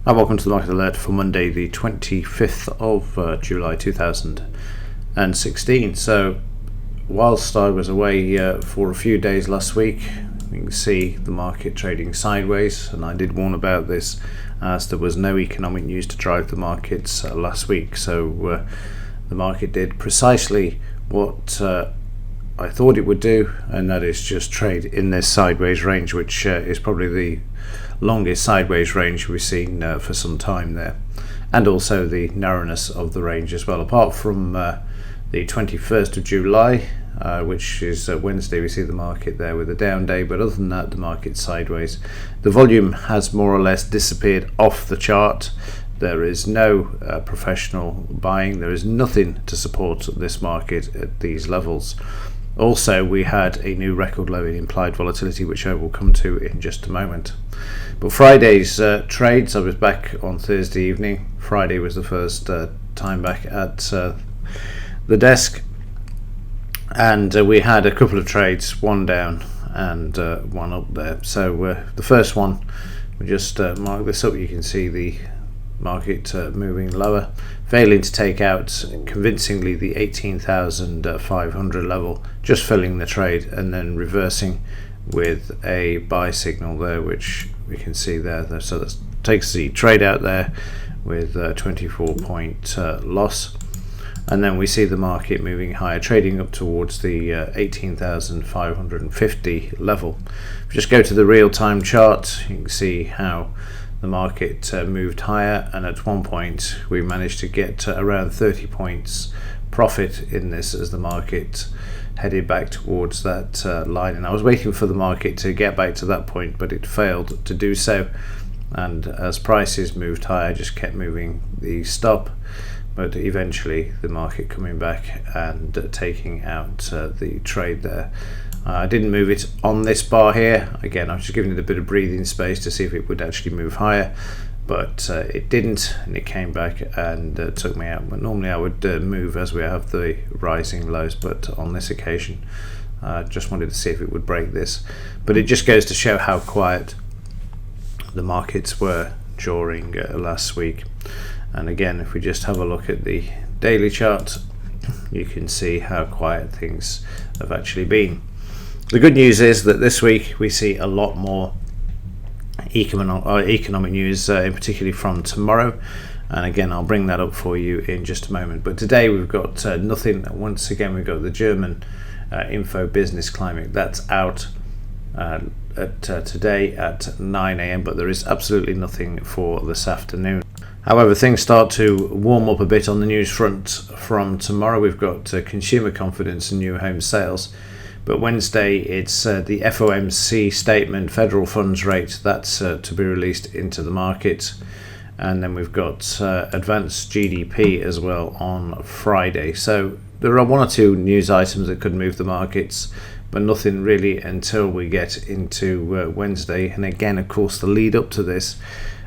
Hi, welcome to the Market Alert for Monday, the 25th of July 2016. So, whilst I was away for a few days last week, you can see the market trading sideways, and I did warn about this as there was no economic news to drive the markets last week. So, the market did precisely what I thought it would do, and that is just trade in this sideways range, which is probably the longest sideways range we've seen for some time there, and also the narrowness of the range as well. Apart from the 21st of July, which is Wednesday, we see the market there with a down day, but other than that, the market's sideways. The volume has more or less disappeared off the chart. There is no professional buying. There is nothing to support this market at these levels. Also, we had a new record low in implied volatility, which I will come to in just a moment. But Friday's trades, I was back on Thursday evening. Friday was the first time back at the desk, and we had a couple of trades, one down and one up there. So the first one, we just mark this up. You can see the market moving lower, failing to take out convincingly the 18,500 level, just filling the trade and then reversing with a buy signal there, which we can see there. So that takes the trade out there with a 24 point loss, and then we see the market moving higher, trading up towards the 18,550 level. If you just go to the real-time chart, you can see how the market moved higher, and at one point we managed to get around 30 points profit in this as the market headed back towards that line. And I was waiting for the market to get back to that point, but it failed to do so, and as prices moved higher, I just kept moving the stop, but eventually the market coming back and taking out the trade there. I didn't move it on this bar here. Again, I was just giving it a bit of breathing space to see if it would actually move higher, but it didn't, and it came back and took me out. But normally I would move as we have the rising lows, but on this occasion I just wanted to see if it would break this. But it just goes to show how quiet the markets were during last week. And again, if we just have a look at the daily chart, you can see how quiet things have actually been. The good news is that this week we see a lot more economic news, in particularly from tomorrow, and again I'll bring that up for you in just a moment. But today we've got nothing. Once again, we've got the German info business climate that's out today at 9 a.m, but there is absolutely nothing for this afternoon. However, things start to warm up a bit on the news front from tomorrow. We've got consumer confidence and new home sales. But Wednesday, it's the FOMC statement, federal funds rate, that's to be released into the market. And then we've got advanced GDP as well on Friday. So there are one or two news items that could move the markets, but nothing really until we get into Wednesday. And again, of course, the lead up to this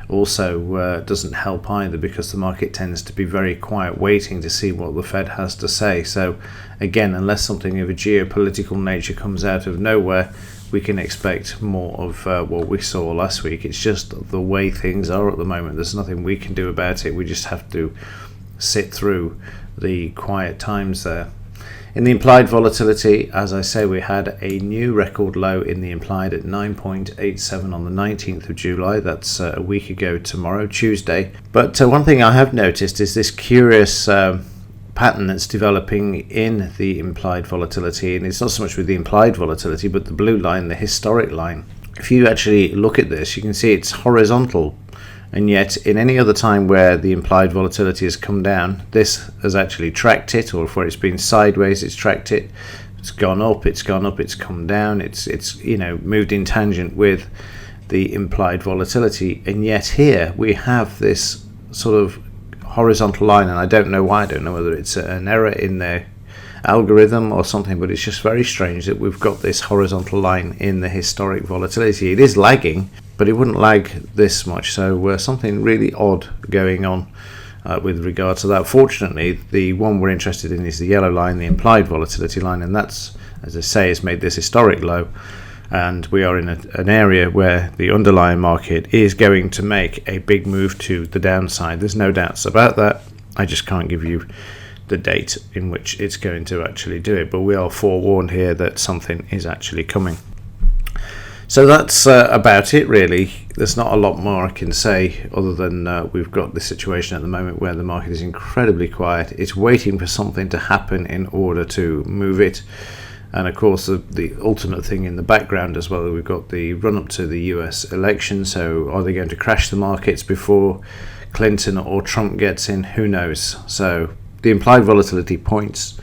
also doesn't help either, because the market tends to be very quiet, waiting to see what the Fed has to say. So again, unless something of a geopolitical nature comes out of nowhere, we can expect more of what we saw last week. It's just the way things are at the moment. There's nothing we can do about it. We just have to sit through the quiet times there. In the implied volatility, as I say, we had a new record low in the implied at 9.87 on the 19th of July. That's a week ago tomorrow, Tuesday. But one thing I have noticed is this curious pattern that's developing in the implied volatility, and it's not so much with the implied volatility, but the blue line, the historic line. If you actually look at this, you can see it's horizontal. And yet, in any other time where the implied volatility has come down, this has actually tracked it, or where it's been sideways, it's tracked it. It's gone up, it's gone up, it's come down. It's moved in tangent with the implied volatility. And yet here we have this sort of horizontal line, and I don't know why. I don't know whether it's an error in their algorithm or something, but it's just very strange that we've got this horizontal line in the historic volatility. It is lagging, but it wouldn't lag this much, so something really odd going on with regard to that. Fortunately, the one we're interested in is the yellow line, the implied volatility line, and that's, as I say, has made this historic low, and we are in an area where the underlying market is going to make a big move to the downside. There's no doubts about that. I just can't give you the date in which it's going to actually do it, but we are forewarned here that something is actually coming. So that's about it, really. There's not a lot more I can say other than we've got the situation at the moment where the market is incredibly quiet. It's waiting for something to happen in order to move it. And of course, the ultimate thing in the background as well, we've got the run-up to the US election. So are they going to crash the markets before Clinton or Trump gets in? Who knows? So the implied volatility points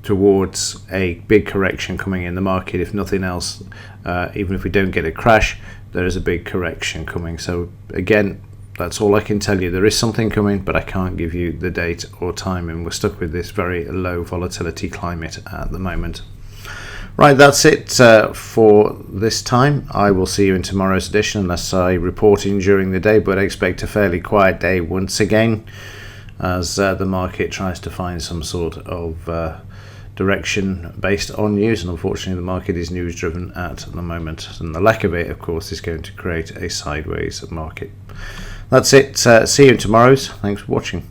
towards a big correction coming in the market. If nothing else, even if we don't get a crash, there is a big correction coming. So again, that's all I can tell you. There is something coming, but I can't give you the date or time, and we're stuck with this very low volatility climate at the moment. Right, that's it for this time. I will see you in tomorrow's edition unless I report in during the day, but I expect a fairly quiet day once again as the market tries to find some sort of direction based on news, and unfortunately the market is news driven at the moment, and the lack of it, of course, is going to create a sideways market. That's it. See you in tomorrow's. Thanks for watching.